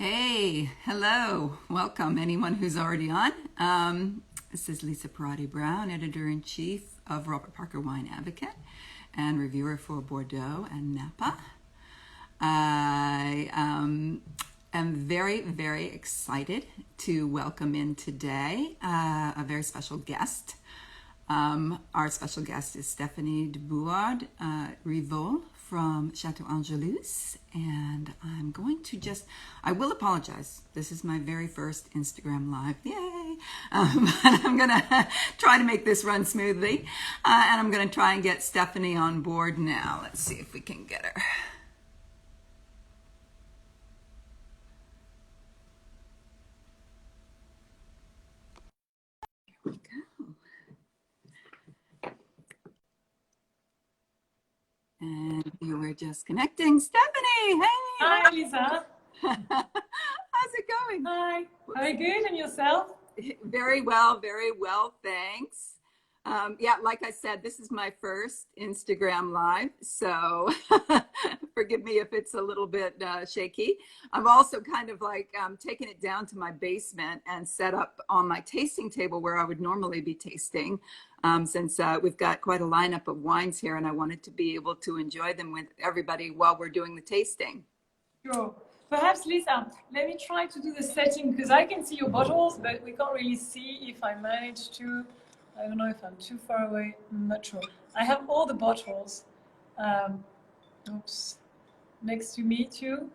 Hey, hello, welcome anyone who's already on. This is Lisa Perrotti-Brown, Editor-in-Chief of Robert Parker Wine Advocate and reviewer for Bordeaux and Napa. I am very, very excited to welcome in today a very special guest. Our special guest is Stephanie de Bouard-Rivoal from Château Angélus, and I'm going to I will apologize. This is my very first Instagram Live. Yay! But I'm going to try to make this run smoothly, and I'm going to try and get Stephanie on board now. Let's see if we can get her. Here we go. And you were just connecting. Stephanie, hey! Hi, Lisa. How's it going? Hi. Very good. And yourself? Very well, thanks. Yeah, like I said, this is my first Instagram Live, so forgive me if it's a little bit shaky. I've also kind of like taken it down to my basement and set up on my tasting table where I would normally be tasting, since we've got quite a lineup of wines here, and I wanted to be able to enjoy them with everybody while we're doing the tasting. Sure. Perhaps, Lisa, let me try to do the setting because I can see your bottles, but we can't really see if I manage to. I don't know if I'm too far away. I'm not sure. I have all the bottles oops, next to me too.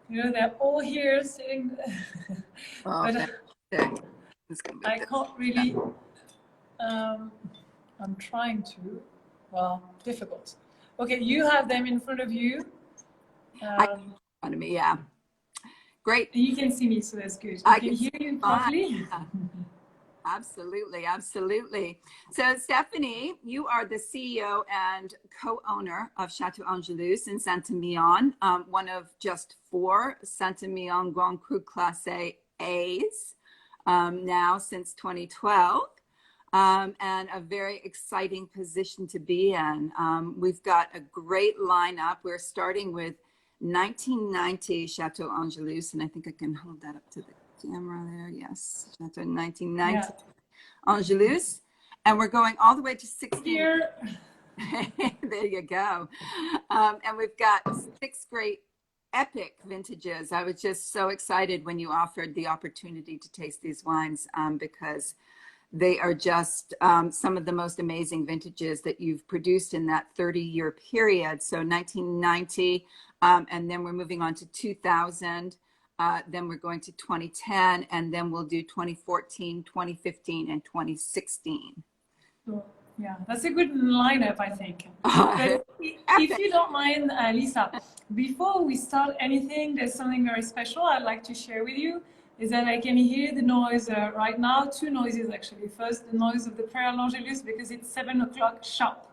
You know, they're all here sitting. Oh, but I can't really. I'm trying to. Well, difficult. Okay, you have them in front of you. In front of me, yeah. Great. You can see me, so that's good. I can hear you properly. Absolutely, absolutely. So Stephanie, you are the CEO and co-owner of Château Angélus in Saint-Emilion, one of just 4 Saint-Emilion Grand Cru Classé A's now since 2012, and a very exciting position to be in. We've got a great lineup. We're starting with 1990 Château Angélus, and I think I can hold that up to the camera there. Yes, Château 1990 Yeah. Angélus, and we're going all the way to 16. Here. There you go. And we've got 6 great epic vintages. I was just so excited when you offered the opportunity to taste these wines, because they are just some of the most amazing vintages that you've produced in that 30-year period. So 1990, and then we're moving on to 2000. Then we're going to 2010, and then we'll do 2014, 2015, and 2016. Sure. Yeah, that's a good lineup, I think. But if you don't mind, Lisa, before we start anything, there's something very special I'd like to share with you, is that I can hear the noise right now, 2 noises actually. First, the noise of the Perrotti-Brown, because it's 7 o'clock sharp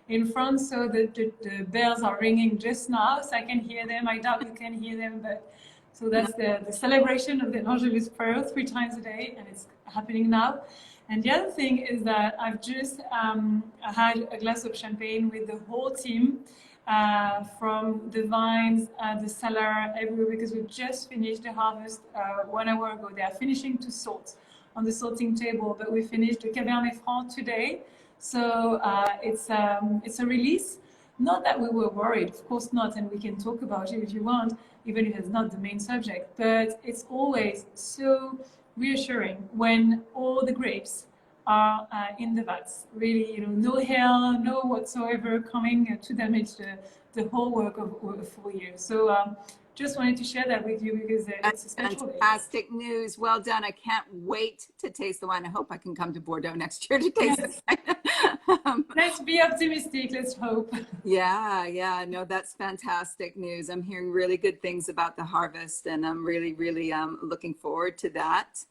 in France, so the bells are ringing just now, so I can hear them. I doubt you can hear them, but so that's the celebration of the Angélus Perro 3 times a day, and it's happening now. And the other thing is that I've just had a glass of champagne with the whole team, from the vines, the cellar, everywhere, because we just finished the harvest 1 hour ago. They are finishing to sort on the sorting table, but we finished the Cabernet Franc today. So it's a release. Not that we were worried, of course not, and we can talk about it if you want, even if it's not the main subject, but it's always so reassuring when all the grapes are in the vats. Really, you know, no hail, no whatsoever coming to damage the whole work of a full year. So just wanted to share that with you because it's a special day. Fantastic news. Well done. I can't wait to taste the wine. I hope I can come to Bordeaux next year to taste it. Let's be optimistic. Let's hope. Yeah. No, that's fantastic news. I'm hearing really good things about the harvest, and I'm really looking forward to that.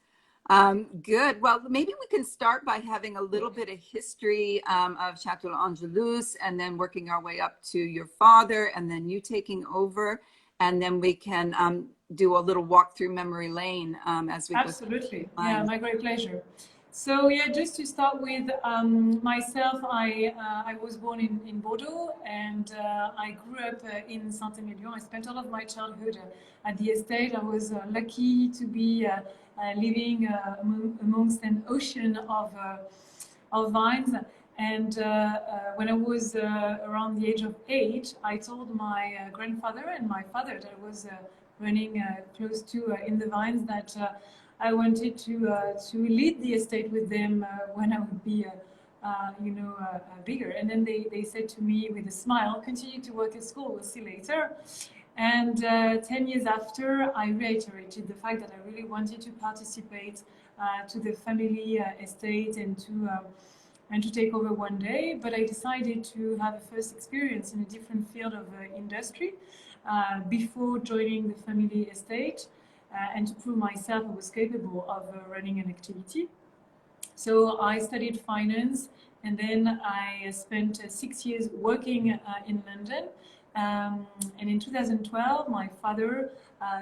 Good. Well, maybe we can start by having a little bit of history of Château Angélus, and then working our way up to your father, and then you taking over. And then we can do a little walk through memory lane as we Absolutely. Yeah, my great pleasure. So yeah, just to start with myself, I was born in Bordeaux, and I grew up in Saint-Emilion. I spent all of my childhood at the estate. I was lucky to be living amongst an ocean of vines. And when I was around the age of 8, I told my grandfather and my father that I was running close to in the vines that I wanted to lead the estate with them when I would be, bigger. And then they said to me with a smile, "Continue to work at school. We'll see later." And 10 years after, I reiterated the fact that I really wanted to participate to the family estate and to take over one day. But I decided to have a first experience in a different field of industry before joining the family estate. And to prove myself I was capable of running an activity. So I studied finance, and then I spent 6 years working in London. And in 2012, my father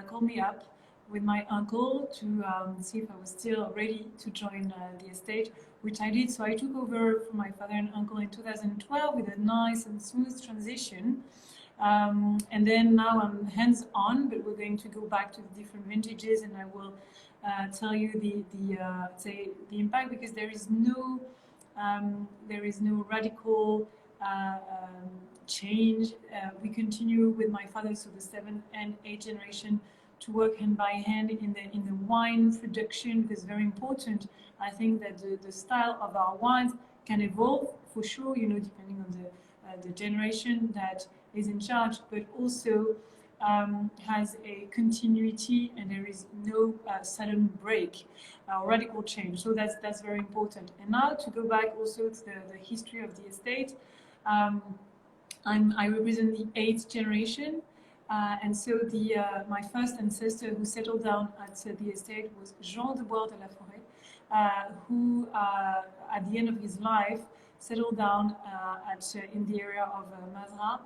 called me up with my uncle to see if I was still ready to join the estate, which I did. So I took over from my father and uncle in 2012 with a nice and smooth transition. And then now I'm hands-on, but we're going to go back to the different vintages, and I will tell you the impact, because there is no radical change. We continue with my father, so the 7th and 8th generation, to work hand by hand in the wine production, because very important. I think that the style of our wines can evolve for sure, depending on the generation that is in charge, but also has a continuity, and there is no sudden break or radical change. So that's very important. And now to go back also to the history of the estate, I represent the 8th generation, and so my first ancestor who settled down at the estate was Jean de Bouard-Rivoal, who at the end of his life settled down in the area of Mazra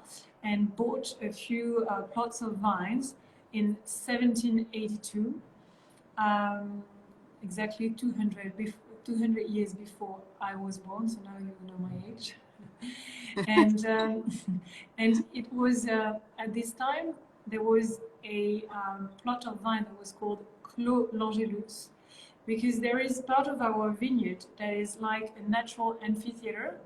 and bought a few plots of vines in 1782, exactly 200 years before I was born. So now you know my age. And it was at this time there was a plot of vine that was called Château Angélus, because there is part of our vineyard that is like a natural amphitheater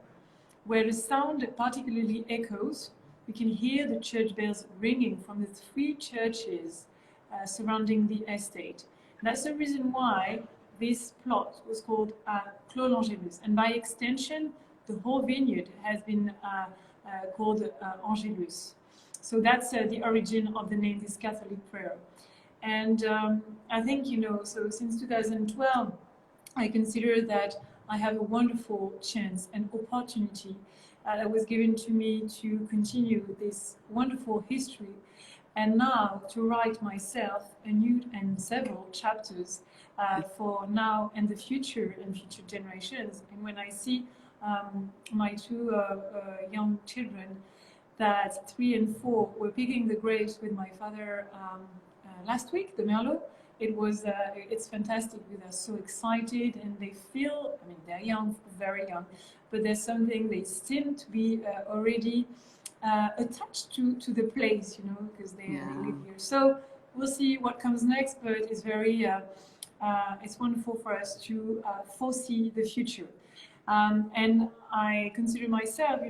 where the sound particularly echoes. You can hear the church bells ringing from the 3 churches surrounding the estate. That's the reason why this plot was called Château Angélus, and by extension the whole vineyard has been called Angélus. So that's the origin of the name, this Catholic prayer. And I think, so since 2012, I consider that I have a wonderful chance and opportunity that was given to me to continue this wonderful history, and now to write myself a new and several chapters for now and the future and future generations. And when I see my 2 young children, that 3 and 4 were picking the grapes with my father last week, the Merlot, it's fantastic. They're so excited, and they feel, they're young, very young, but there's something, they seem to be already attached to the place, because they live here. So we'll see what comes next, but it's very, it's wonderful for us to foresee the future. And I consider myself,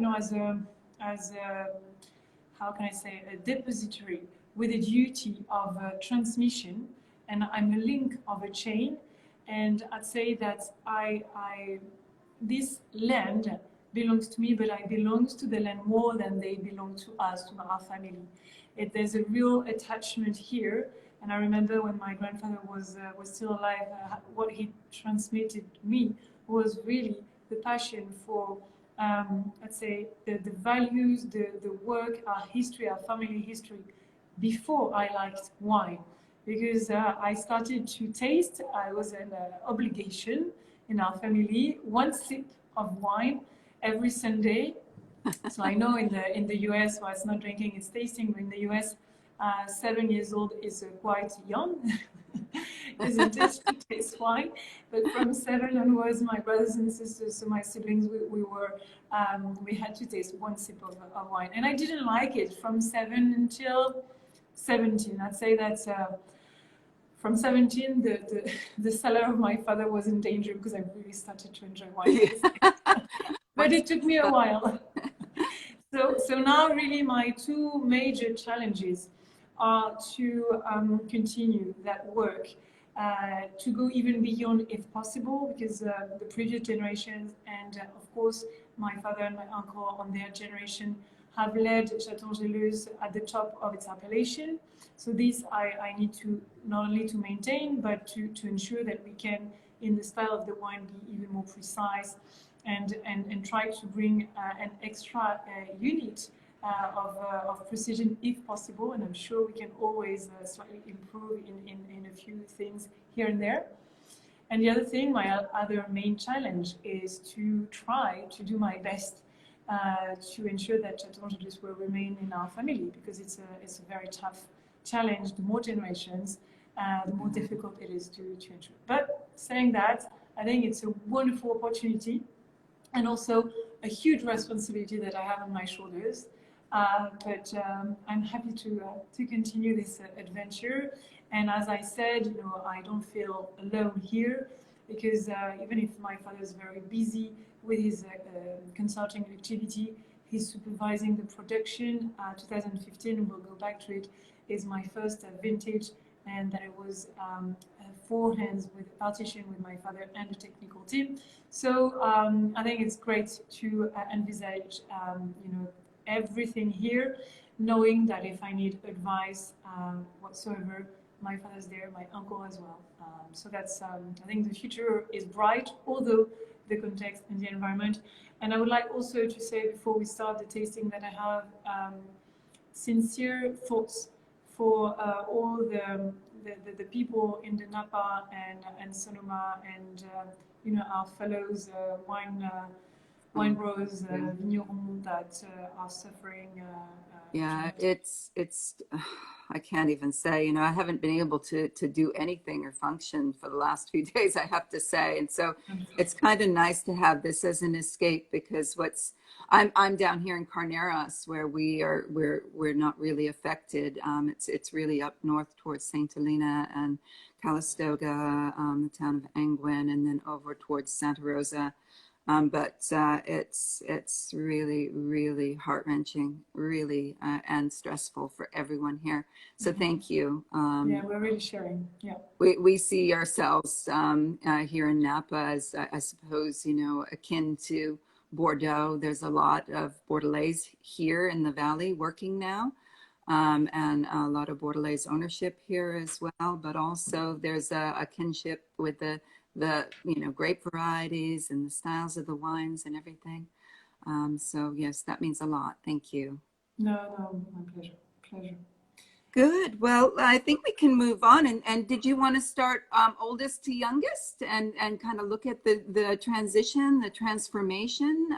as a, how can I say, a depository with a duty of transmission, and I'm a link of a chain. And I'd say that this land belongs to me, but I belong to the land more than they belong to us, to our family. There's a real attachment here. And I remember when my grandfather was still alive, what he transmitted to me was really the passion for, let's say, the values, the work, our history, our family history, before I liked wine. Because I started to taste, I was an obligation in our family, 1 sip of wine every Sunday. So I know in the US, well, it's not drinking, it's tasting, but in the US, 7 years old is quite young. isn't it, to taste wine? But from 7 onwards, my brothers and sisters, so my siblings, we had to taste one sip of wine, and I didn't like it from 7 until 17. I'd say that from 17, the cellar of my father was in danger because I really started to enjoy wine. But it took me a while. So now really my two major challenges are to continue that work, to go even beyond if possible, because the previous generations and of course my father and my uncle on their generation have led Château Angélus at the top of its appellation. So this I need to not only to maintain, but to ensure that we can, in the style of the wine, be even more precise and try to bring an extra unit of precision if possible. And I'm sure we can always slightly improve in a few things here and there. And the other thing, my other main challenge is to try to do my best to ensure that Château Angélus will remain in our family, because it's a very tough challenge. The more generations, the more difficult it is to ensure. But saying that, I think it's a wonderful opportunity and also a huge responsibility that I have on my shoulders. But I'm happy to continue this adventure. And as I said, you know, I don't feel alone here, because even if my father is very busy with his consulting activity, he's supervising the production. 2015, we'll go back to it, is my first vintage, and that was 4 hands with partition with my father and the technical team. So I think it's great to envisage, you know, everything here, knowing that if I need advice whatsoever, my father's there, my uncle as well. So that's, I think the future is bright, although the context and the environment. And I would like also to say before we start the tasting that I have sincere thoughts for all the people in the Napa and Sonoma and you know, our fellows wine growers, vignerons that are suffering. Yeah, it's I can't even say, you know, I haven't been able to do anything or function for the last few days, I have to say. And so it's kind of nice to have this as an escape, because I'm down here in Carneros, where we're not really affected. It's really up north towards St. Helena and Calistoga, the town of Angwin, and then over towards Santa Rosa. But it's really, really heart-wrenching, really, and stressful for everyone here. So thank you. Yeah, we're really sharing. Yeah. We see ourselves here in Napa as, I suppose, you know, akin to Bordeaux. There's a lot of Bordelais here in the valley working now, and a lot of Bordelais ownership here as well. But also there's a kinship with the you know, grape varieties and the styles of the wines and everything. So yes, that means a lot. Thank you. No, my pleasure. Good. Well, I think we can move on. And did you want to start oldest to youngest and kind of look at the transition, the transformation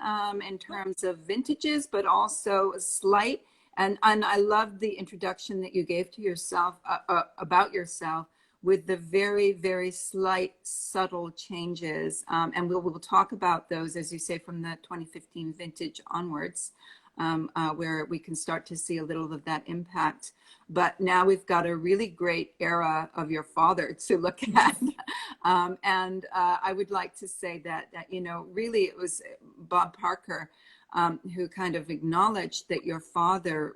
in terms of vintages, but also a slight, and I loved the introduction that you gave to yourself about yourself, with the very, very slight, subtle changes. And we'll talk about those, as you say, from the 2015 vintage onwards, where we can start to see a little of that impact. But now we've got a really great era of your father to look at. And I would like to say that, you know, really it was Bob Parker who kind of acknowledged that your father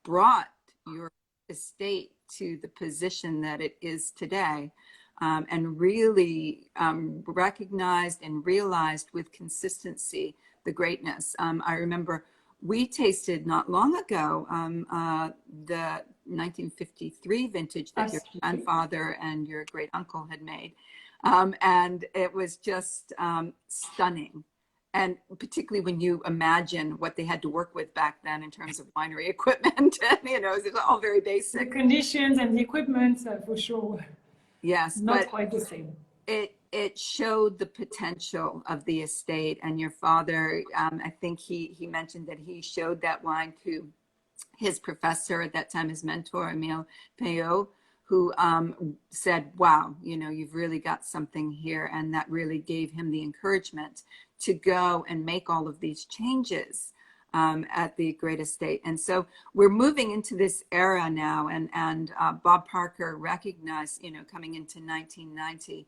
brought your estate to the position that it is today, and really recognized and realized with consistency the greatness. I remember we tasted not long ago the 1953 vintage that your grandfather and your great uncle had made, and it was just stunning. And particularly when you imagine what they had to work with back then in terms of winery equipment, you know, it's all very basic. The conditions and the equipment, for sure. Yes, not quite the same. It showed the potential of the estate, and your father, I think he mentioned that he showed that wine to his professor at that time, his mentor, Emile Payot, who said, wow, you know, you've really got something here. And that really gave him the encouragement to go and make all of these changes at the great estate. And so we're moving into this era now, and Bob Parker recognized, you know, coming into 1990,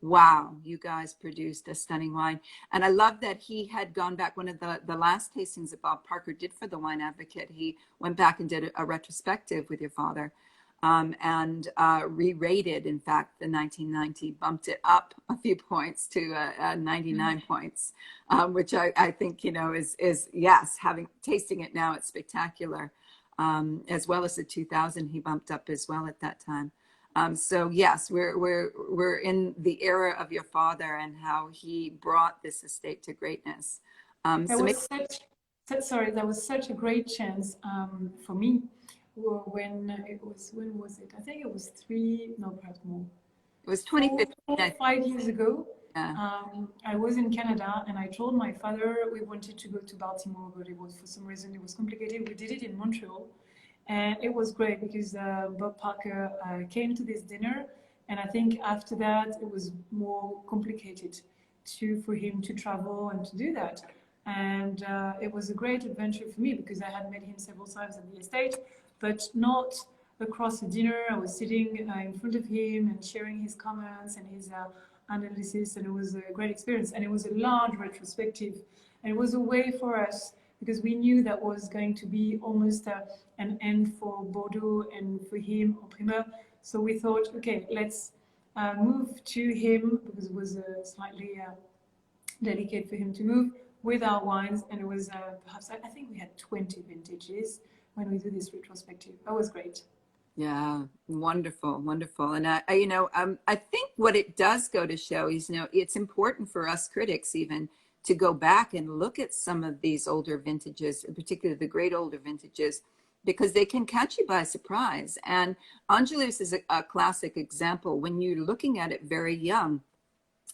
wow, you guys produced a stunning wine. And I love that he had gone back. One of the last tastings that Bob Parker did for the Wine Advocate, he went back and did a retrospective with your father, and re-rated, in fact, the 1990, bumped it up a few points to 99 points, which I think, you know, is yes, tasting it now, it's spectacular, as well as the 2000 he bumped up as well at that time. So yes, we're in the era of your father and how he brought this estate to greatness. That was such a great chance for me. When was it? I think it was perhaps more. It was 2015. 5 years ago. Yeah. I was in Canada and I told my father we wanted to go to Baltimore, but it was, for some reason, it was complicated. We did it in Montreal. And it was great because Bob Parker came to this dinner, and I think after that it was more complicated for him to travel and to do that. And it was a great adventure for me because I had met him several times at the estate, but not across a dinner. I was sitting in front of him and sharing his comments and his analysis, and it was a great experience. And it was a large retrospective, and it was a way for us, because we knew that was going to be almost an end for Bordeaux and for him, en primeur. So we thought, okay, let's move to him, because it was slightly delicate for him to move with our wines. And it was perhaps, I think we had 20 vintages when we did this retrospective. That was great. Yeah, wonderful, wonderful. And I think what it does go to show is, you know, it's important for us critics even to go back and look at some of these older vintages, particularly the great older vintages, because they can catch you by surprise. And Angélus is a classic example. When you're looking at it very young,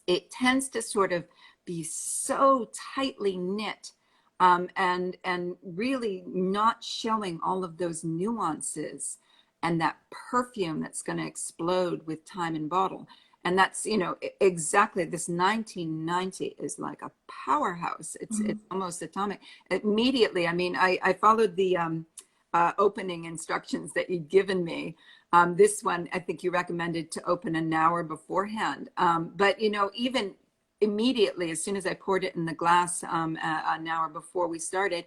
it tends to sort of be so tightly knit, and really not showing all of those nuances and that perfume that's going to explode with time in bottle. And that's, you know, exactly, this 1990 is like a powerhouse. It's almost atomic. Immediately, I mean, I followed the opening instructions that you'd given me. This one, I think you recommended to open an hour beforehand. But, you know, even immediately, as soon as I poured it in the glass an hour before we started,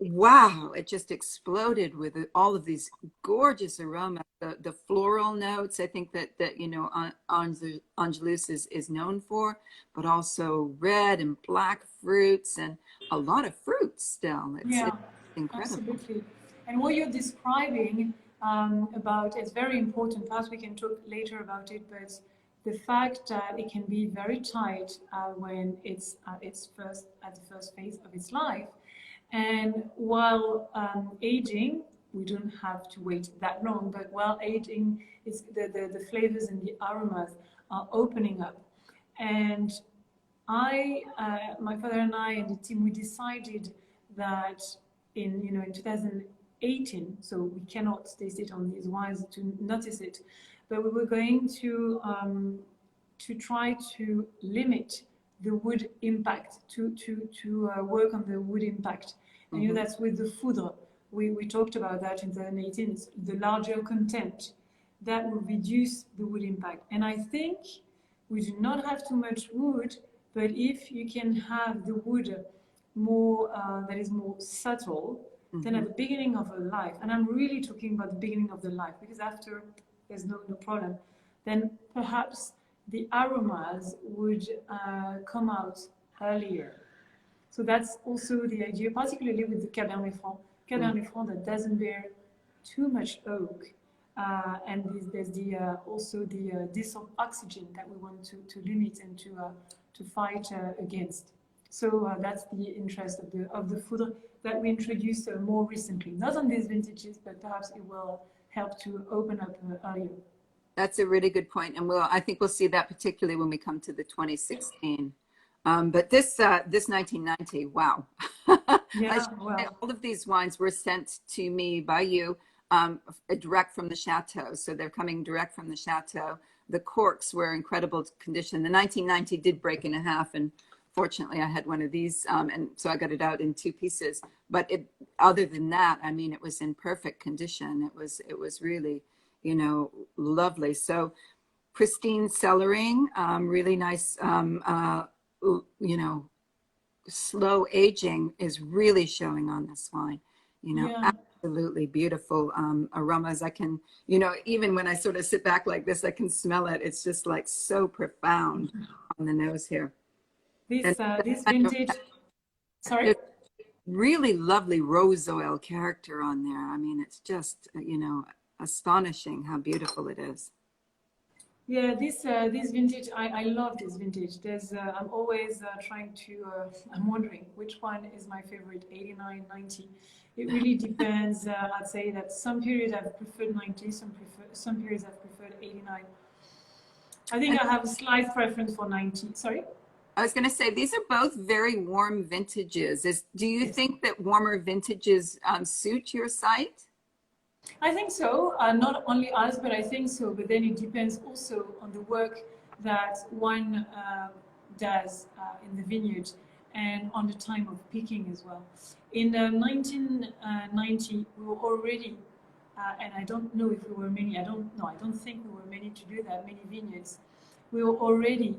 wow, it just exploded with all of these gorgeous aromas, the floral notes, I think that you know, Angélus is known for, but also red and black fruits and a lot of fruits still. It's incredible. Absolutely. And what you're describing about, it's very important. Perhaps we can talk later about it, but the fact that it can be very tight when it's at the first phase of its life. And while aging, we don't have to wait that long, but while aging, it's the flavors and the aromas are opening up. And my father and I and the team, we decided that in 2018, so we cannot taste it on these wines to notice it, but we were going to try to limit the wood impact, to work on the wood impact. And you know, that's with the foudre. We talked about that in 2018. It's the larger content that will reduce the wood impact. And I think we do not have too much wood, but if you can have the wood more, that is more subtle, then at the beginning of a life, and I'm really talking about the beginning of the life, because after there's no problem, then perhaps the aromas would come out earlier. So that's also the idea, particularly with the Cabernet Franc. Cabernet Franc that doesn't bear too much oak. And there's also the dissolved oxygen that we want to limit and to fight against. So that's the interest of the foudre that we introduced more recently. Not on these vintages, but perhaps it will help to open up earlier. That's a really good point, and I think we'll see that particularly when we come to the 2016. But this 1990, wow! Yeah, well. All of these wines were sent to me by you direct from the chateau. So they're coming direct from the chateau. The corks were in incredible condition. The 1990 did break in half, and fortunately I had one of these, and so I got it out in 2 pieces. But other than that, I mean, it was in perfect condition. It was really, you know, lovely. So pristine cellaring, really nice, you know, slow aging is really showing on this wine, you know. Yeah. Absolutely beautiful aromas. I can, you know, even when I sort of sit back like this, I can smell it. It's just like so profound on the nose here. This vintage, sorry? There's really lovely rose oil character on there. I mean, it's just, you know, astonishing how beautiful it is. Yeah, this vintage, I love this vintage. I'm always trying to, I'm wondering which one is my favorite, 89, 90. It really depends. I'd say that some periods I've preferred 90, some periods I've preferred 89. I think I have a slight preference for 90. Sorry? I was going to say, these are both very warm vintages. Do you think that warmer vintages suit your site? I think so. Not only us, but I think so. But then it depends also on the work that one does in the vineyard and on the time of picking as well. In 1990, we were already, and I don't know if we were many, I don't think we were many to do that, many vineyards. We were already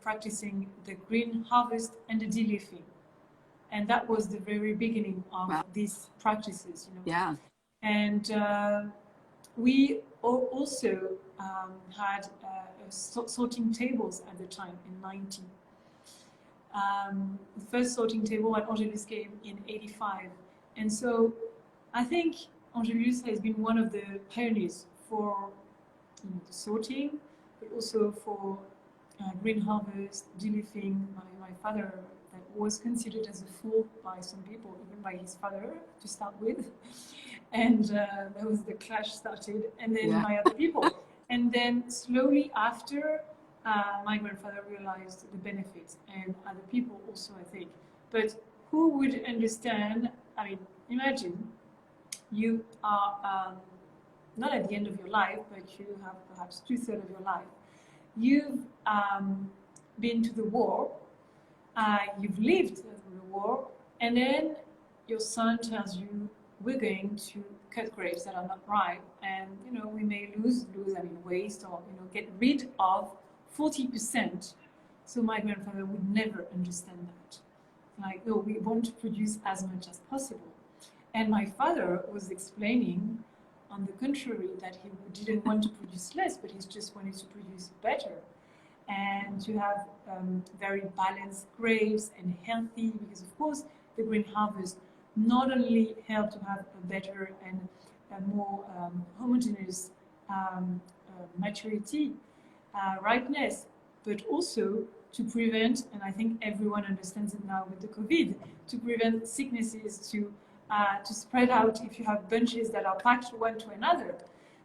practicing the green harvest and the de-leafing. And that was the very beginning of these practices, you know. Yeah. And we also had sorting tables at the time in 90. The first sorting table at Angélus came in 85. And so I think Angélus has been one of the pioneers for, you know, the sorting, but also for green harvest, de-leafing. My father, that was considered as a fool by some people, even by his father to start with. And that was the clash started, and then by other people. And then slowly after, my grandfather realized the benefits, and other people also, I think. But who would understand? I mean, imagine you are not at the end of your life, but you have perhaps 2/3 of your life. You've been to the war, you've lived through the war, and then your son tells you, we're going to cut grapes that are not ripe, and you know, we may lose, I mean, waste, or you know, get rid of 40%. So my grandfather would never understand that. Like, no, we want to produce as much as possible. And my father was explaining, on the contrary, that he didn't want to produce less, but he just wanted to produce better. And to have very balanced grapes and healthy, because of course the green harvest not only helped to have a better and a more homogeneous maturity, ripeness, but also to prevent, and I think everyone understands it now with the COVID, to prevent sicknesses to spread out if you have bunches that are packed one to another.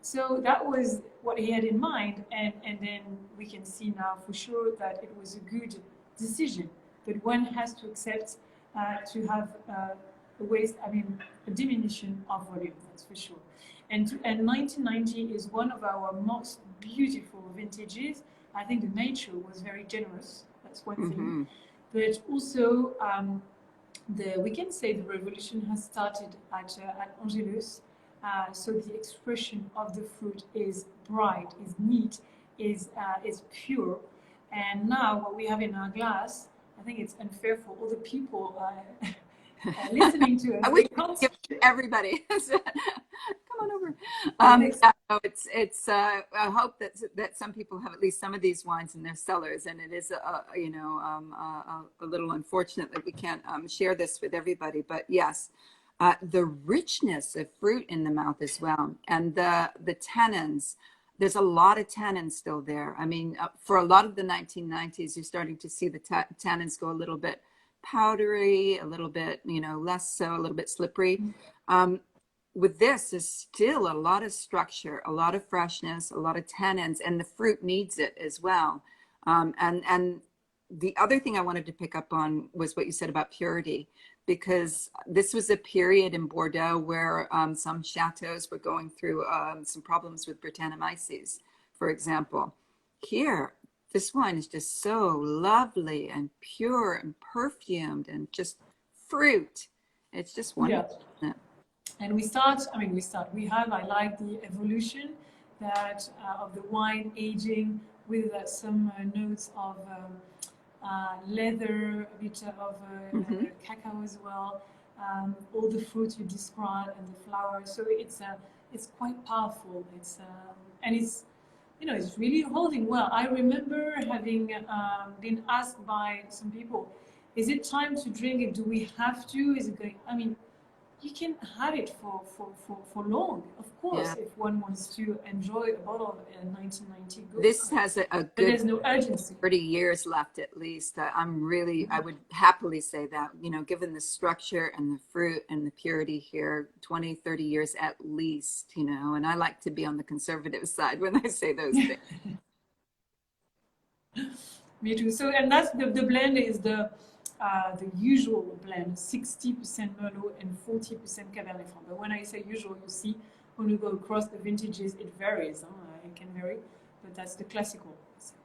So that was what he had in mind, and then we can see now for sure that it was a good decision. But one has to accept to have a waste, I mean, a diminution of volume, that's for sure. And 1990 is one of our most beautiful vintages. I think the nature was very generous, that's one thing. But also, we can say the revolution has started at Angélus. So the expression of the fruit is bright, is neat, is pure. And now what we have in our glass, I think it's unfair for all the people listening to us. I wish I could give it to everybody. Come on over. I hope that some people have at least some of these wines in their cellars, and it is a little unfortunate that we can't share this with everybody. But yes, the richness of fruit in the mouth as well, and the tannins. There's a lot of tannins still there. I mean, for a lot of the 1990s, you're starting to see the tannins go a little bit powdery, a little bit, less so, a little bit slippery. With this, there's still a lot of structure, a lot of freshness, a lot of tannins, and the fruit needs it as well. And the other thing I wanted to pick up on was what you said about purity. because this was a period in Bordeaux where some chateaus were going through some problems with Brettanomyces, for example. Here, this wine is just so lovely and pure and perfumed and just fruit. It's just wonderful. Yeah. And we have, I like the evolution that of the wine aging with some notes of leather, a bit of cacao as well, all the fruits you described and the flowers. So it's quite powerful. And it's, you know, it's really holding well. I remember having been asked by some people, is it time to drink it? Do we have to? Is it going? I mean, you can have it for long, of course, Yeah. if one wants to enjoy a bottle of 1990. This has a But good there's no urgency. 30 years left at least. I would happily say that, you know, given the structure and the fruit and the purity here, 20, 30 years at least, you know, and I like to be on the conservative side when I say those things. Me too. So, and that's the blend is the usual blend, 60% Merlot and 40% Cabernet Franc. But when I say usual, you see, when you go across the vintages, it varies. It can vary, but that's the classical.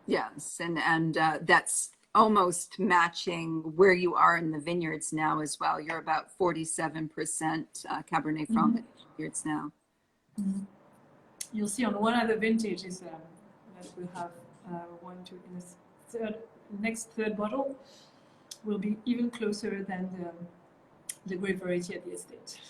Yes, and that's almost matching where you are in the vineyards now as well. You're about 47% Cabernet Franc vineyards now. Mm-hmm. You'll see on one other vintage is that we have in the third bottle will be even closer than the grape variety at the estate.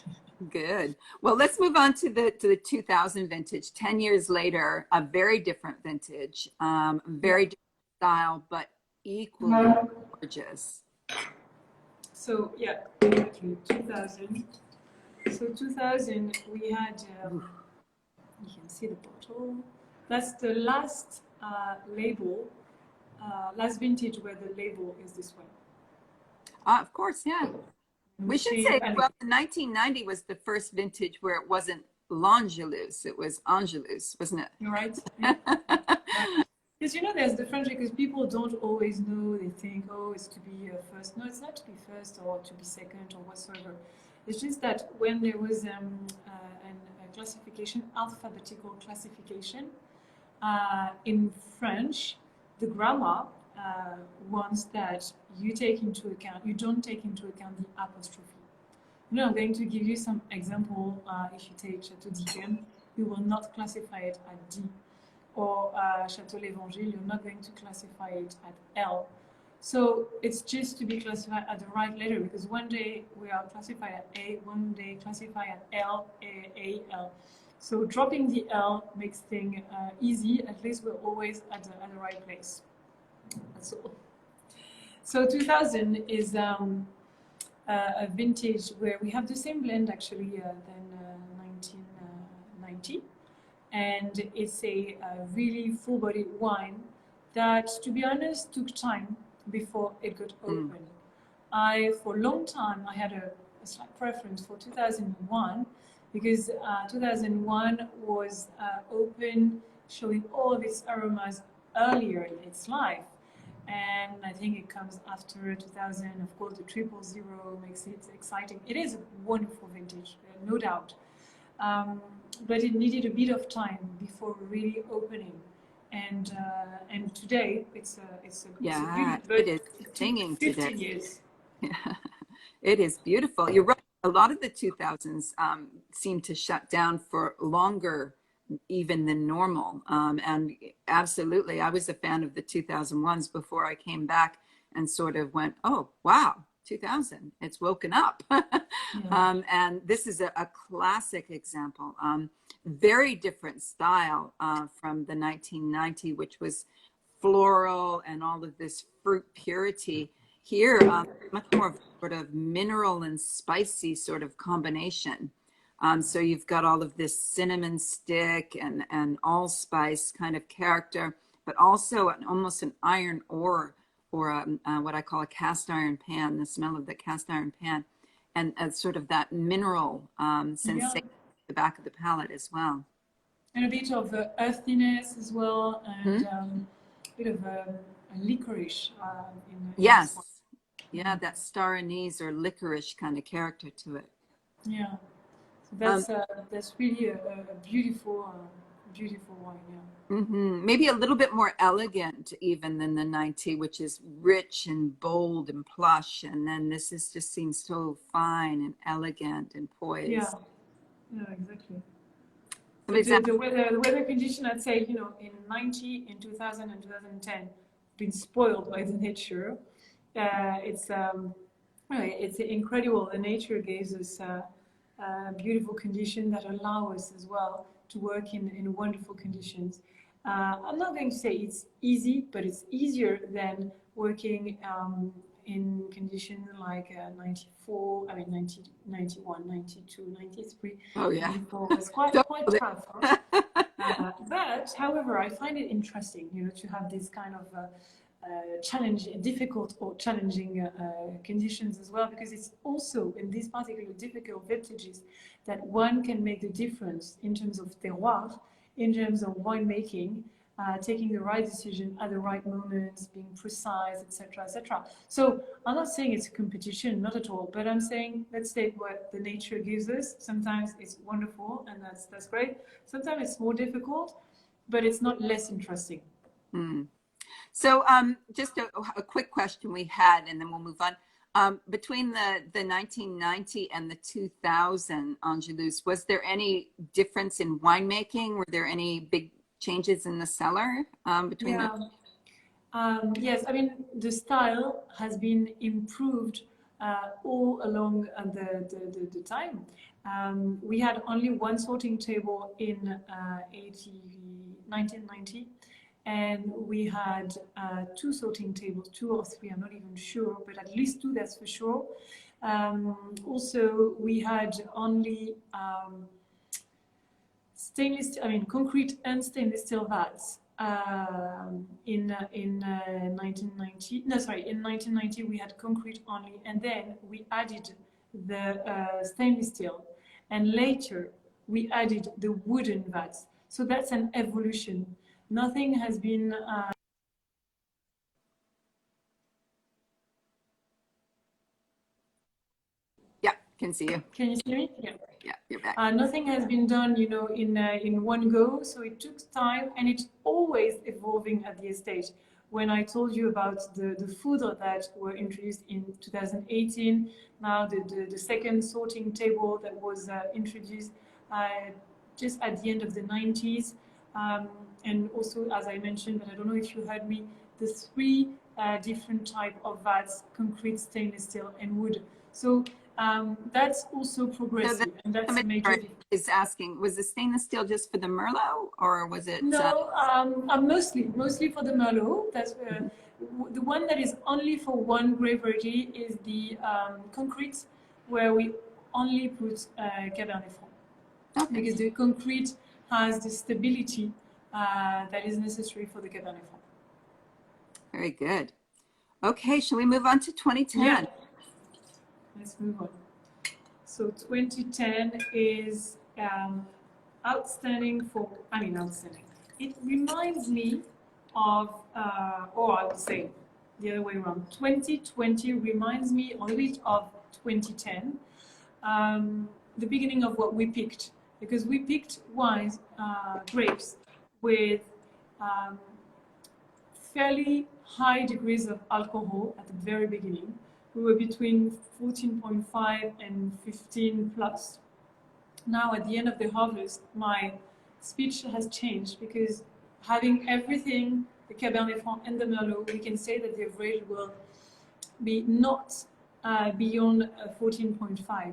Good. Well, let's move on to the 2000 vintage. 10 years later, a very different vintage, very different style, but equally gorgeous. So yeah, exactly. 2000. So 2000, we had. You can see the bottle. That's the last label, last vintage where the label is this way. Of course, yeah. We should say, well, 1990 was the first vintage where it wasn't l'Angélus, it was Angélus, wasn't it? You're right. Yeah. Because, you know, there's the French, because people don't always know, they think, oh, it's to be first. No, it's not to be first or to be second or whatsoever. It's just that when there was a classification, alphabetical classification, in French, the grammar wants that you don't take into account the apostrophe. You know, I'm going to give you some example. If you take Château d'Yquem, you will not classify it at D. Or Château l'Evangile, you're not going to classify it at L. So it's just to be classified at the right letter, because one day we are classified at A, one day classified at L, A, L. So dropping the L makes things easy. At least we're always at the right place. That's all. So 2000 is a vintage where we have the same blend actually than 1990. And it's a really full-bodied wine that, to be honest, took time before it got open. For a long time, I had a slight preference for 2001 because 2001 was open, showing all of its aromas earlier in its life. And I think it comes after 2000. Of course, the 000 makes it exciting. It is a wonderful vintage, no doubt. But it needed a bit of time before really opening. And today it's a beautiful, it is singing 15 today. Years. Yeah, it is beautiful. You're right. A lot of the 2000s seem to shut down for longer even than normal. And absolutely, I was a fan of the 2001s before I came back and sort of went, oh, wow, 2000, it's woken up. And this is a classic example. Very different style from the 1990, which was floral and all of this fruit purity. Here, much more of sort of mineral and spicy sort of combination. So you've got all of this cinnamon stick and allspice kind of character, but also almost an iron ore, or what I call a cast iron pan, the smell of the cast iron pan, and sort of that mineral sensation at the back of the palate as well. And a bit of earthiness as well, and a bit of a licorice. Yes. Yeah, that star anise or licorice kind of character to it. Yeah. So that's really a beautiful, beautiful wine. Yeah. Maybe a little bit more elegant even than the 90, which is rich and bold and plush. And then this is just seems so fine and elegant and poised. Yeah. Yeah, exactly. But The weather condition, I'd say, in 90, in 2000 and 2010, been spoiled by the nature. It's incredible. The nature gives us beautiful conditions that allow us as well to work in wonderful conditions. I'm not going to say it's easy, but it's easier than working in conditions like 94, 90, 91, 92, 93. oh yeah, 94 was quite tough. But however, I find it interesting, to have this kind of difficult or challenging conditions as well, because it's also in these particular difficult vintages that one can make the difference in terms of terroir, in terms of winemaking, taking the right decision at the right moments, being precise, etc., etc. So I'm not saying it's a competition, not at all, but I'm saying let's take what the nature gives us. Sometimes it's wonderful, and that's great. Sometimes it's more difficult, but it's not less interesting. So just a quick question we had, and then we'll move on. Between the 1990 and the 2000 Angélus, was there any difference in winemaking? Were there any big changes in the cellar between them? Yes, I mean, the style has been improved all along the time. We had only one sorting table in 1990, and we had two sorting tables, 2 or 3, I'm not even sure, but at least 2, that's for sure. Also, we had only concrete and stainless steel vats in 1990. No, sorry, in 1990 we had concrete only, and then we added the stainless steel, and later we added the wooden vats. So that's an evolution. Nothing has been Yeah, can see you. Can you see me? Yeah. Yeah, you're back. Nothing has been done, in one go. So it took time, and it's always evolving at the estate. When I told you about the food that were introduced in 2018, now the second sorting table that was introduced just at the end of the 90s, and also, as I mentioned, but I don't know if you heard me, the 3 different type of vats: concrete, stainless steel, and wood. So that's also progressive, and that's a major difference. Is asking, was the stainless steel just for the Merlot, or was it? No, mostly for the Merlot. That's the one that is only for one grape variety is the concrete, where we only put Cabernet Franc. Okay. Because the concrete has the stability that is necessary for the Cabernet Franc. Very good. Okay, shall we move on to 2010? Yeah. Let's move on. So 2010 is outstanding. It reminds me of, or I would say the other way around. 2020 reminds me a little bit of 2010, the beginning of what we picked, because we picked wines, grapes with fairly high degrees of alcohol at the very beginning. We were between 14.5 and 15 plus. Now at the end of the harvest, my speech has changed, because having everything, the Cabernet Franc and the Merlot, we can say that the average will be not beyond 14.5.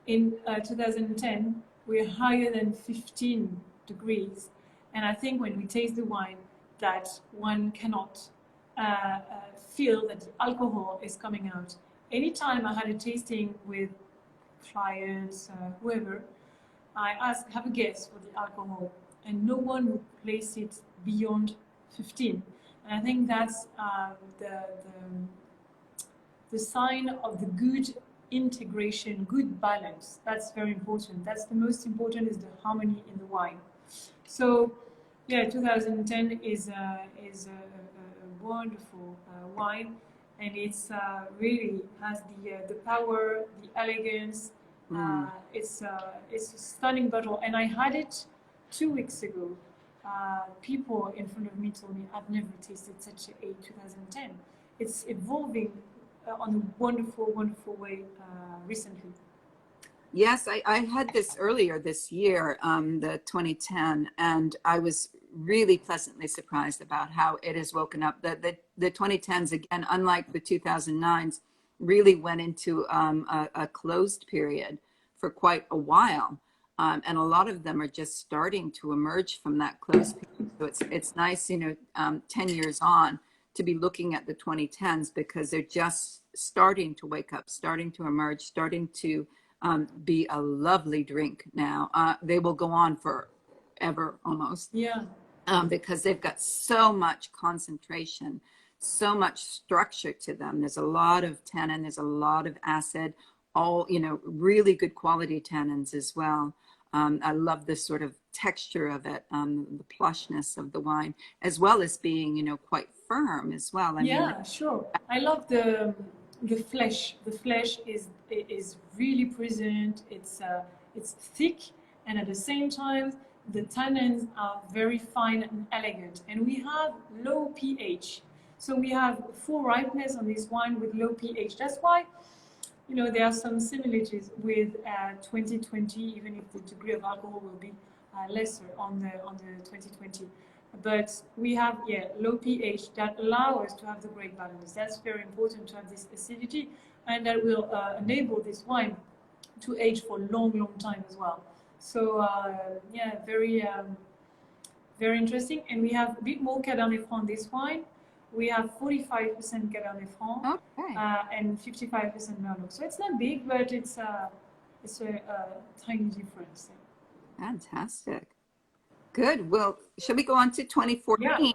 In 2010, we're higher than 15 degrees. And I think when we taste the wine, that one cannot feel that the alcohol is coming out. Anytime I had a tasting with clients, whoever, I asked, have a guess for the alcohol, and no one would place it beyond 15. And I think that's the sign of the good integration, good balance. That's very important. That's the most important, is the harmony in the wine. So yeah, 2010 is a wonderful wine. and it's really has the power, the elegance. It's a stunning bottle, and I had it 2 weeks ago. People in front of me told me I've never tasted such a 2010. It's evolving on a wonderful, wonderful way recently. Yes, I had this earlier this year, the 2010, and I was really pleasantly surprised about how it has woken up. The 2010s, again, unlike the 2009s, really went into a closed period for quite a while. And a lot of them are just starting to emerge from that closed period. So it's nice, 10 years on, to be looking at the 2010s because they're just starting to wake up, starting to emerge, starting to be a lovely drink now. They will go on forever almost. Yeah. Because they've got so much concentration, so much structure to them. There's a lot of tannin, there's a lot of acid, all, really good quality tannins as well. I love this sort of texture of it, the plushness of the wine, as well as being, quite firm as well. I mean, sure. I love the flesh. The flesh is really present. It's thick, and at the same time, the tannins are very fine and elegant. And we have low pH. So we have full ripeness on this wine with low pH. That's why, there are some similarities with 2020, even if the degree of alcohol will be lesser on the 2020. But we have, low pH that allow us to have the great balance. That's very important to have this acidity, and that will enable this wine to age for a long, long time as well. So, very, very interesting. And we have a bit more Cabernet Franc in this wine. We have 45% Cabernet Franc and 55% Merlot. So it's not big, but it's a tiny difference. Fantastic. Good. Well, shall we go on to 2014?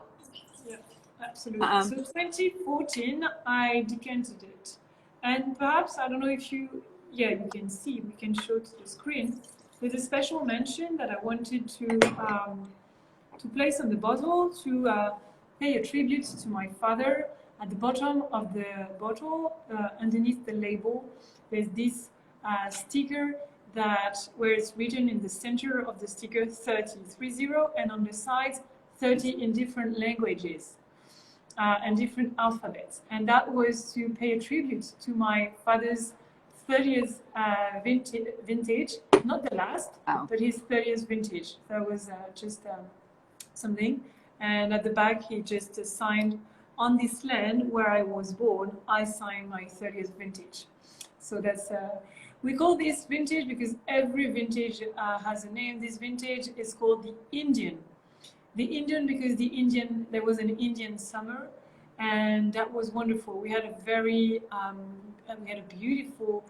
Yeah, absolutely. So 2014, I decanted it. And perhaps, I don't know if you can see, we can show to the screen. There's a special mention that I wanted to place on the bottle to pay a tribute to my father. At the bottom of the bottle, underneath the label, there's this sticker where it's written in the center of the sticker 30, and on the sides 30 in different languages and different alphabets. And that was to pay a tribute to my father's 30th vintage, not the last, but his 30th vintage. That was just something. And at the back, he just signed, on this land where I was born, I signed my 30th vintage. So that's, we call this vintage because every vintage has a name. This vintage is called the Indian. The Indian because there was an Indian summer, and that was wonderful. We had we had a beautiful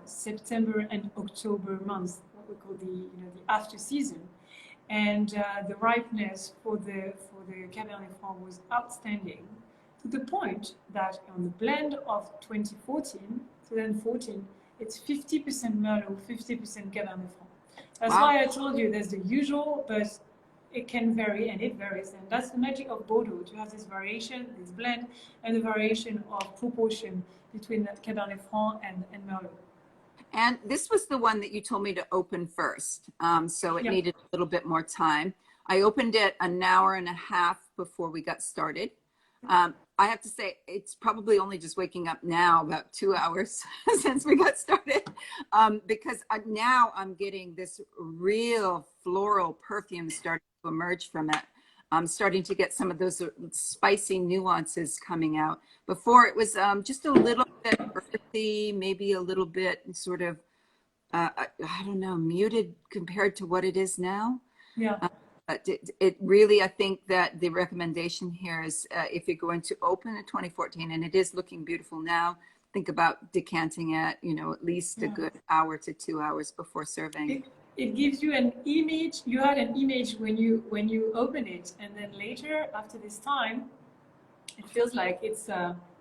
September and October months, what we call the after season, and the ripeness for the Cabernet Franc was outstanding, to the point that on the blend of 2014, it's 50% Merlot, 50% Cabernet Franc. That's why I told you there's the usual, but it can vary, and it varies. And that's the magic of Bordeaux, to have this variation, this blend, and the variation of proportion between that Cabernet Franc and Merlot. And this was the one that you told me to open first. So it needed a little bit more time. I opened it an hour and a half before we got started. I have to say, it's probably only just waking up now, about 2 hours since we got started, because now I'm getting this real floral perfume starting to emerge from it. I'm starting to get some of those spicy nuances coming out. Before it was just a little bit earthy, maybe a little bit sort of, I don't know, muted compared to what it is now. Yeah. But it really, I think that the recommendation here is if you're going to open a 2014, and it is looking beautiful now, think about decanting it, at least a good hour to 2 hours before serving. It gives you an image. You had an image when you open it, and then later, after this time, it feels like it's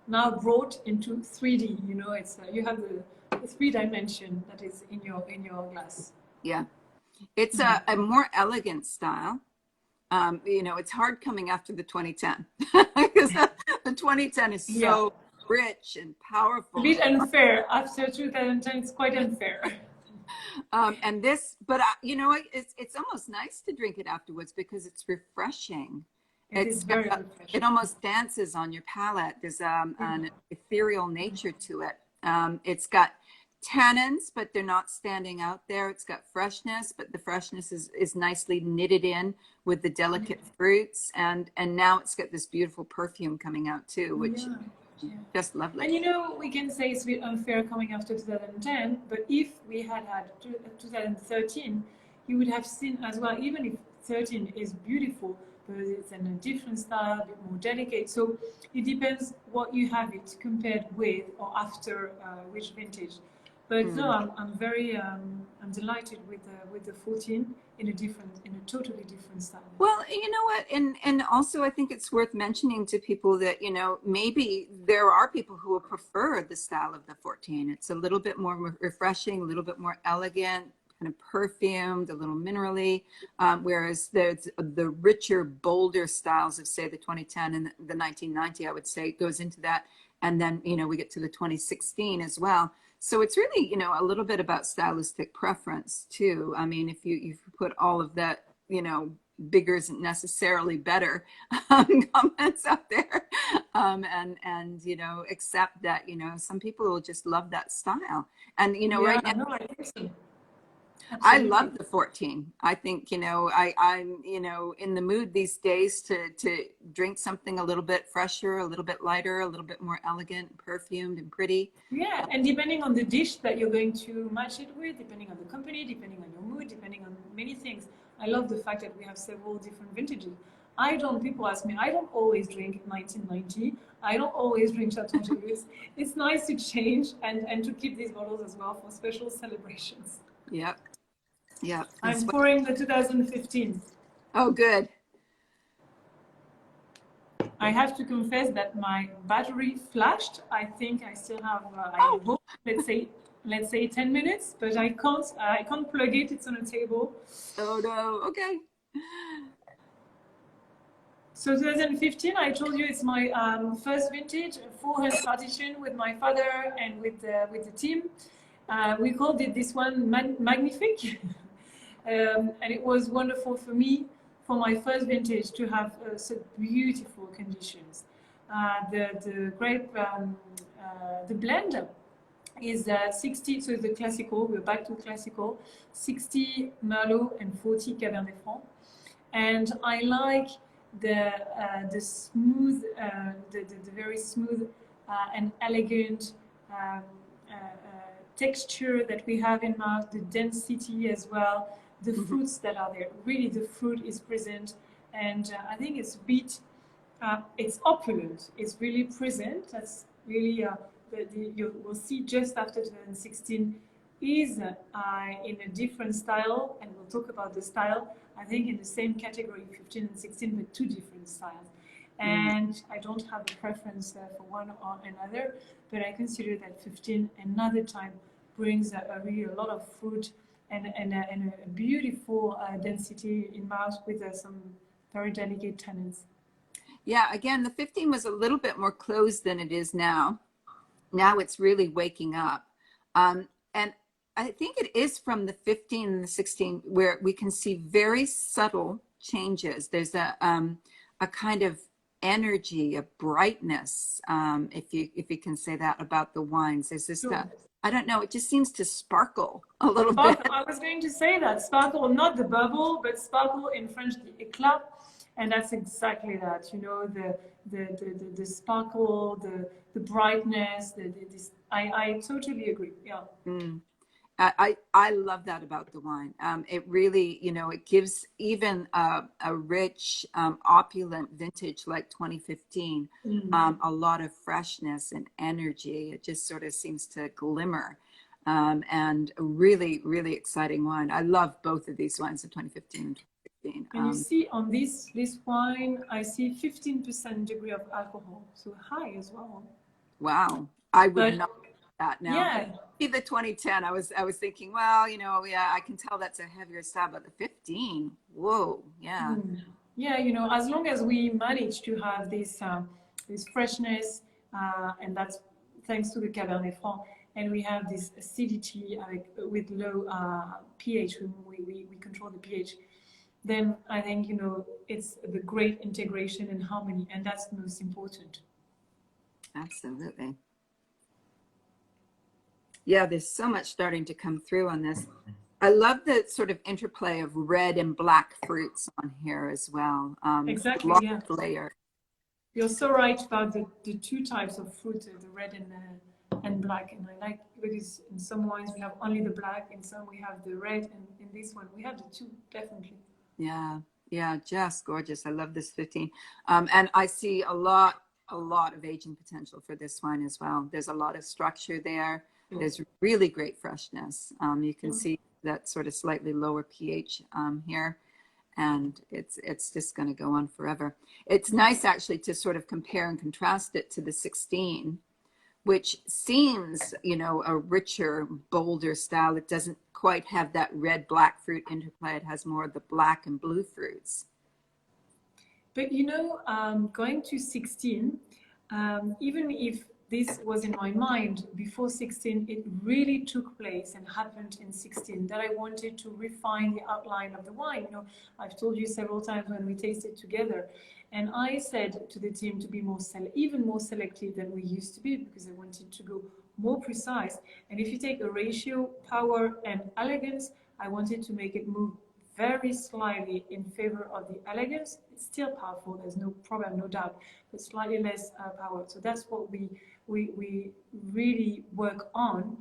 now brought into 3D. It's you have the 3-dimension that is in your glass. Yeah. It's a more elegant style. You know, it's hard coming after the 2010 because the 2010 is so rich and powerful. A bit unfair. After 2010, it's quite unfair. And this, but you know, it's almost nice to drink it afterwards because it's refreshing. It's very refreshing. It almost dances on your palate. There's an ethereal nature to it. It's got tannins, but they're not standing out there. It's got freshness, but the freshness is nicely knitted in with the delicate fruits, and now it's got this beautiful perfume coming out too, which just lovely. And you know, we can say it's a bit unfair coming after 2010, but if we had 2013, you would have seen as well, even if 13 is beautiful, but it's in a different style, a bit more delicate. So it depends what you have it compared with or after which vintage. But no, I'm very I'm delighted with the 14 in a totally different style. Well, you know what, and also I think it's worth mentioning to people that, you know, maybe there are people who will prefer the style of the 14. It's a little bit more refreshing, a little bit more elegant, kind of perfumed, a little minerally, whereas there's the richer, bolder styles of, say, the 2010 and the 1990, I would say, goes into that. And then, you know, we get to the 2016 as well. So it's really, you know, a little bit about stylistic preference too. I mean, if you put all of that, you know, bigger isn't necessarily better comments out there, and you know, accept that, you know, some people will just love that style. And you know, right now, no, I think so. I love the 14. I think, you know, I'm, you know, in the mood these days to drink something a little bit fresher, a little bit lighter, a little bit more elegant, perfumed and pretty. Yeah, and depending on the dish that you're going to match it with, depending on the company, depending on your mood, depending on many things. I love the fact that we have several different vintages. People ask me, I don't always drink 1990. I don't always drink Château Angélus. It's nice to change and to keep these bottles as well for special celebrations. Yep. Yeah. I'm pouring the 2015. Oh, good. I have to confess that my battery flashed. I think I still have, let's say 10 minutes, but I can't plug it. It's on a table. Oh no. Okay. So 2015, I told you it's my first vintage, full hand partition with my father and with the team. We called it this one Magnifique. And it was wonderful for me, for my first vintage, to have such beautiful conditions. The grape, the blend is 60, so the classical, we're back to classical, 60 Merlot and 40 Cabernet Franc. And I like the smooth, the very smooth and elegant texture that we have in mouth, the density as well, the fruits that are there. Really, the fruit is present, and I think it's a bit, it's opulent. It's really present. That's really you will see just after 2016 is in a different style, and we'll talk about the style. I think in the same category, 15 and 16, but two different styles. And I don't have a preference for one or another, but I consider that 15 another time brings really a lot of fruit and a beautiful density in mouth with some very delicate tannins. Yeah, again, the 15 was a little bit more closed than it is now. Now it's really waking up. And I think it is from the 15 and the 16 where we can see very subtle changes. There's a kind of energy, a brightness, if you can say that about the wines. There's this, I don't know, it just seems to sparkle a little bit. I was going to say that, sparkle, not the bubble, but sparkle in French, the éclat, and that's exactly that. You know, the sparkle, the brightness. I totally agree. Yeah. I love that about the wine. It really, you know, it gives even a rich, opulent vintage like 2015, a lot of freshness and energy. It just sort of seems to glimmer, and a really, really exciting wine. I love both of these wines, the 2015 and 2016. And you see on this wine, I see 15% degree of alcohol, so high as well. Wow, I would not that now. Yeah. See the 2010, I was thinking, well, you know, yeah, I can tell that's a heavier style, but the 15, whoa, yeah. Yeah, you know, as long as we manage to have this freshness, and that's thanks to the Cabernet Franc, and we have this acidity with low pH, we control the pH, then I think, you know, it's the great integration and harmony, and that's the most important. Absolutely. Yeah, there's so much starting to come through on this. I love the sort of interplay of red and black fruits on here as well. Exactly, yeah. Layer. You're so right about the two types of fruit, the red and black. And I like, because in some wines we have only the black, in some we have the red, and in this one we have the two, definitely. Yeah, yeah, just gorgeous. I love this 15. And I see a lot of aging potential for this wine as well. There's a lot of structure there. There's really great freshness. You can see that sort of slightly lower pH here, and it's just going to go on forever. It's nice actually to sort of compare and contrast it to the 16, which seems, you know, a richer, bolder style. It doesn't quite have that red-black fruit interplay. It has more of the black and blue fruits. But, you know, going to 16, even if this was in my mind before 16, it really took place and happened in 16 that I wanted to refine the outline of the wine. You know, I've told you several times when we tasted together, and I said to the team to be even more selective than we used to be, because I wanted to go more precise. And if you take a ratio, power and elegance, I wanted to make it move very slightly in favor of the elegance. It's still powerful, there's no problem, no doubt, but slightly less power. So that's what we really work on.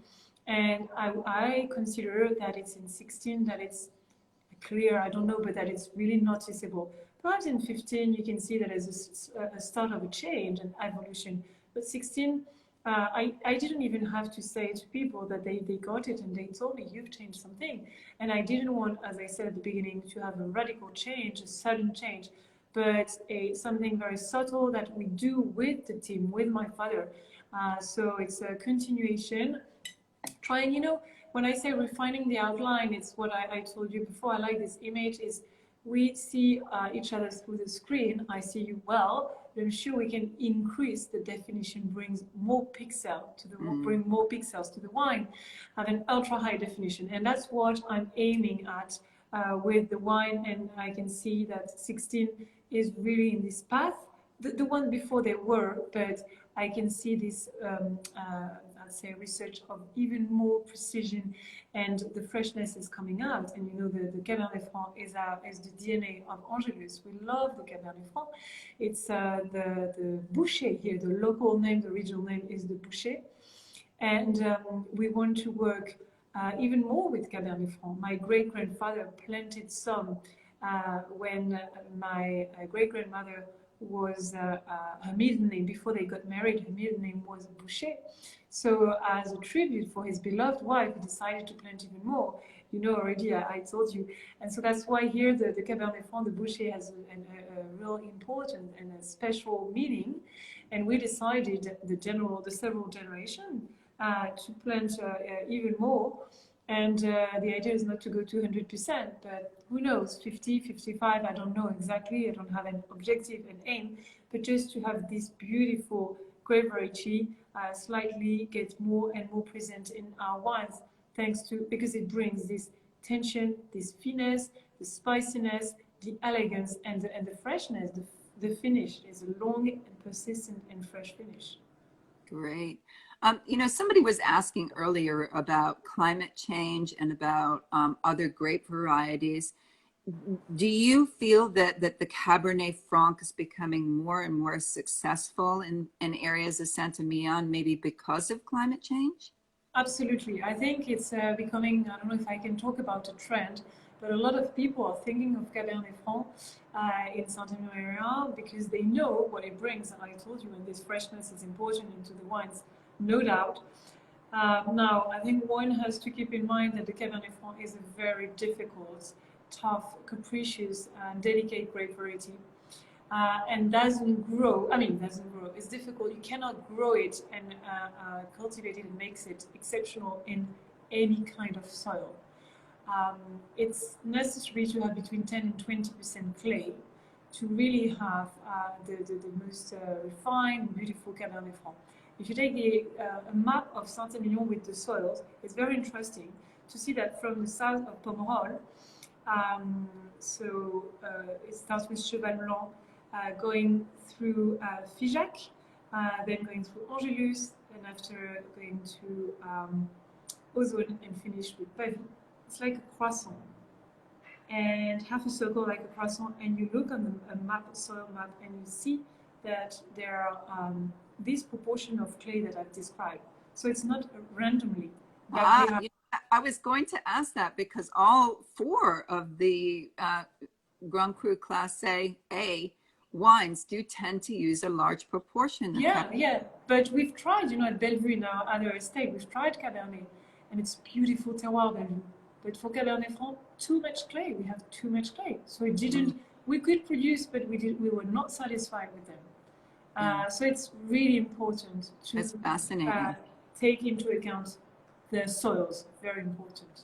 And I consider that it's in 16 that it's clear, I don't know, but that it's really noticeable. Perhaps in 15 you can see that as a start of a change and evolution, but 16, I didn't even have to say to people that they got it, and they told me, you've changed something. And I didn't want, as I said at the beginning, to have a radical change, a sudden change, but something very subtle that we do with the team, with my father. So it's a continuation, trying, you know, when I say refining the outline, it's what I told you before. I like this image, is we see each other through the screen. I see you well. I'm sure we can increase the definition, brings more pixel to the bring more pixels to the wine, have an ultra high definition, and that's what I'm aiming at with the wine. And I can see that 16 is really in this path. The one before they were, but I can see this, I'd say, research of even more precision, and the freshness is coming out. And you know, the Cabernet Franc is the DNA of Angélus. We love the Cabernet Franc. It's the Boucher here, the local name, the regional name is the Boucher. And we want to work even more with Cabernet Franc. My great-grandfather planted some when my great-grandmother was her middle name, before they got married, her middle name was Boucher. So as a tribute for his beloved wife, he decided to plant even more. You know already, I told you. And so that's why here the Cabernet Franc, the Boucher, has a real important and a special meaning. And we decided, the several generations, to plant even more. And the idea is not to go to 100%, but who knows, 50, 55, I don't know exactly. I don't have an objective and aim, but just to have this beautiful grape variety slightly get more and more present in our wines, because it brings this tension, this finesse, the spiciness, the elegance, and the freshness. The finish is a long and persistent and fresh finish. Great. You know, somebody was asking earlier about climate change and about other grape varieties. Do you feel that the Cabernet Franc is becoming more and more successful in areas of Saint-Emilion, maybe because of climate change? Absolutely. I think it's becoming, I don't know if I can talk about a trend, but a lot of people are thinking of Cabernet Franc in Saint-Emilion area, because they know what it brings. And I told you, and this freshness is important into the wines, no doubt. Now, I think one has to keep in mind that the Cabernet Franc is a very difficult, tough, capricious, and delicate grape variety. And doesn't grow. It's difficult. You cannot grow it and cultivate it and makes it exceptional in any kind of soil. It's necessary to have between 10 and 20% clay to really have the most refined, beautiful Cabernet Franc. If you take a map of Saint-Emilion with the soils, it's very interesting to see that from the south of Pomerol, it starts with Cheval Blanc, going through Figeac, then going through Angélus, and after going to Ozone and finish with Pavie. It's like a croissant, and half a circle like a croissant, and you look on a map, soil map, and you see that there are this proportion of clay that I've described. So it's not randomly. I was going to ask that because all 4 of the Grand Cru Class A wines do tend to use a large proportion. Yeah. But we've tried, at Bellevue, in our other estate, we've tried Cabernet, and it's beautiful terroir, Bellevue. But for Cabernet Franc, too much clay. We have too much clay. So it didn't, we could produce, but we were not satisfied with them. So it's really important to That's fascinating. Take into account the soils. Very important.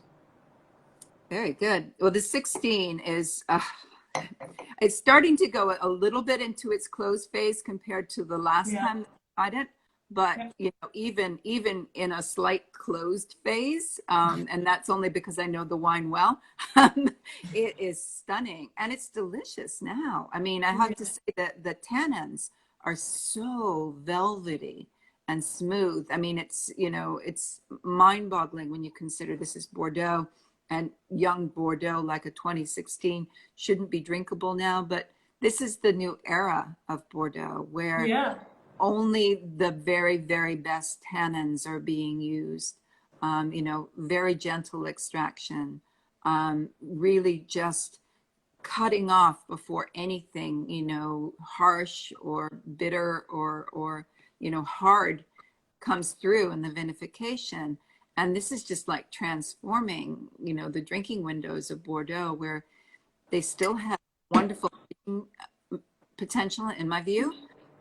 Very good. Well, the 16 is, it's starting to go a little bit into its close phase compared to the last time I tried it. But even in a slight closed phase, and that's only because I know the wine well, it is stunning and it's delicious now. I mean, I have to say that the tannins are so velvety and smooth. I mean, it's mind-boggling when you consider this is Bordeaux, and young Bordeaux, like a 2016, shouldn't be drinkable now. But this is the new era of Bordeaux, where only the very, very best tannins are being used. Very gentle extraction, really just cutting off before anything, harsh or bitter or hard comes through in the vinification. And this is just like transforming, the drinking windows of Bordeaux, where they still have wonderful potential, in my view,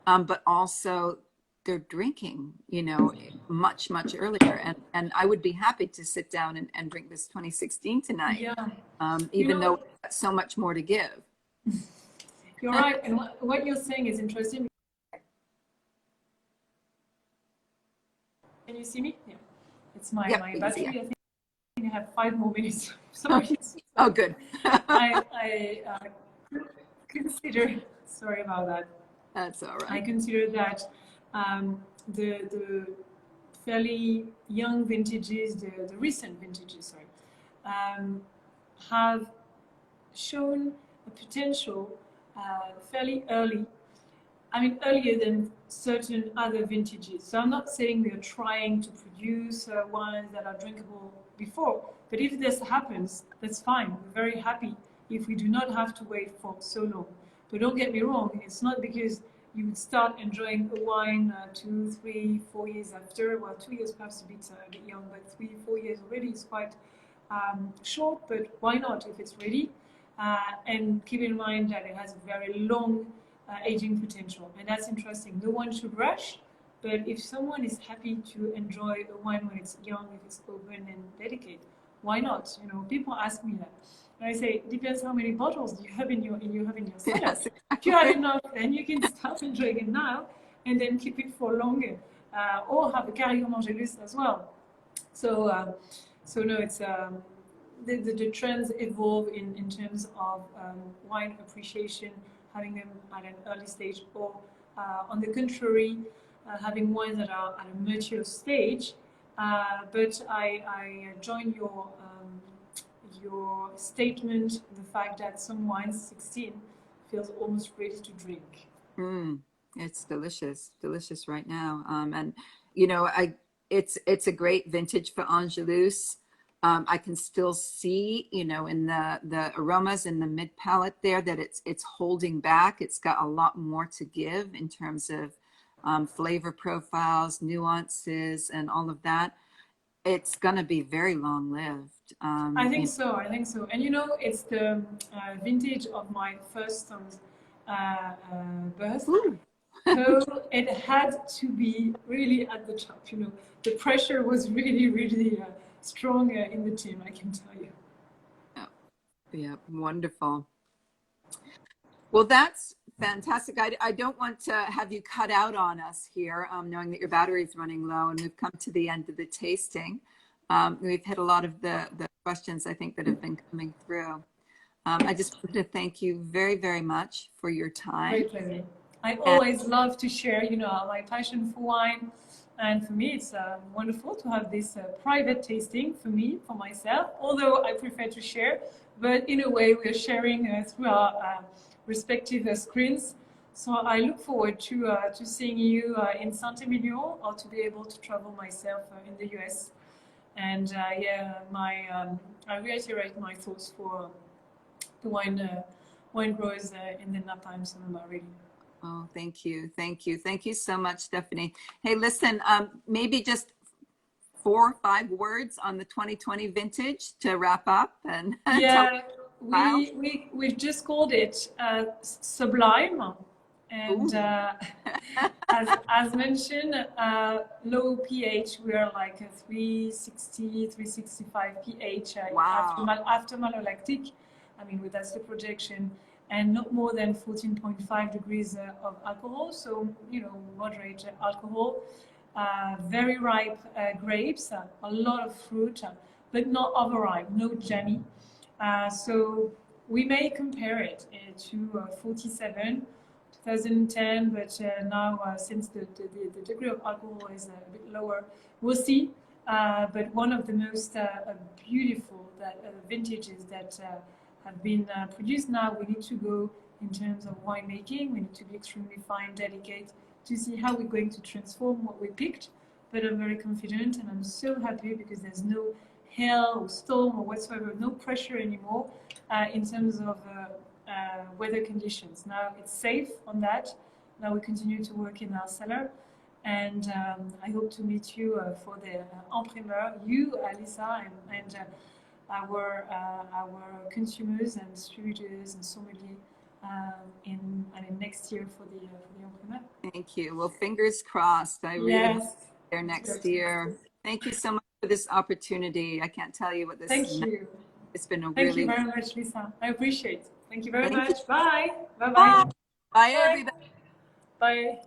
but also they're drinking, much, much earlier. And I would be happy to sit down and drink this 2016 tonight, even though we've got so much more to give. You're right. And what you're saying is interesting. Can you see me? Yeah. It's my battery. I think I have 5 more minutes. Sorry. Oh, good. I consider, sorry about that. That's all right. I consider that the fairly young vintages, the recent vintages, have shown a potential fairly early. I mean, earlier than certain other vintages. So I'm not saying we are trying to produce wines that are drinkable before, but if this happens, that's fine. We're very happy if we do not have to wait for so long. But don't get me wrong, it's not because you would start enjoying a wine 2, 3, 4 years after. Well, 2 years perhaps a bit young, but 3, 4 years already is quite short, but why not if it's ready? And keep in mind that it has a very long aging potential, and that's interesting. No one should rush, but if someone is happy to enjoy a wine when it's young, if it's open and delicate, why not? People ask me that, and I say it depends how many bottles do you have in your cellar. Yes, exactly. If you have enough, then you can start enjoying it now, and then keep it for longer, or have a Château Angélus as well. So no, it's the trends evolve in terms of wine appreciation, having them at an early stage, or on the contrary, having wines that are at a mature stage. But I join your statement, the fact that some wines, 16, feels almost ready to drink. It's delicious right now. And it's a great vintage for Angélus. I can still see, in the aromas in the mid palate there that it's holding back. It's got a lot more to give in terms of flavor profiles, nuances, and all of that. It's going to be very long lived. I think so. And it's the vintage of my first son's birth. Ooh. So it had to be really at the top. The pressure was really, really strong in the team, I can tell you. Yeah, wonderful. Well, that's fantastic. I don't want to have you cut out on us here, knowing that your battery's running low, and we've come to the end of the tasting. We've hit a lot of the questions I think that have been coming through. I just wanted to thank you very, very much for your time. Great pleasure. I always love to share, you know, my passion for wine. And for me, it's wonderful to have this private tasting for me, for myself, although I prefer to share. But in a way, we're sharing through our respective screens. So I look forward to seeing you in Saint-Emilion, or to be able to travel myself in the US. And yeah, I reiterate my thoughts for the wine growers in the Napa and Sonoma region. Oh, thank you. Thank you. Thank you so much, Stephanie. Hey, listen, maybe just 4 or 5 words on the 2020 vintage to wrap up. And yeah, we've just called it Sublime. And as mentioned, low pH, we are like a 360, 365 pH after malolactic. I mean, that's the projection. And not more than 14.5 degrees of alcohol, so, you know, moderate alcohol. Very ripe grapes, a lot of fruit, but not overripe, no jammy. So we may compare it to 47, 2010, but now since the degree of alcohol is a bit lower, we'll see. But one of the most beautiful vintages that have been produced now. We need to go in terms of winemaking. We need to be extremely fine, delicate, to see how we're going to transform what we picked. But I'm very confident, and I'm so happy because there's no hail or storm or whatsoever, no pressure anymore in terms of weather conditions. Now it's safe on that. Now we continue to work in our cellar, and I hope to meet you for the en primeur, you, Alisa, and our consumers and distributors and sommeliers in next year for the en primeur. Thank you. Well, fingers crossed. I really hope there next year. Thank you so much for this opportunity. I can't tell you what this. Thank you. It's been a Thank really. you very much, Lisa. I appreciate it. Thank you very much. You. Bye. Bye. Bye, everybody. Bye.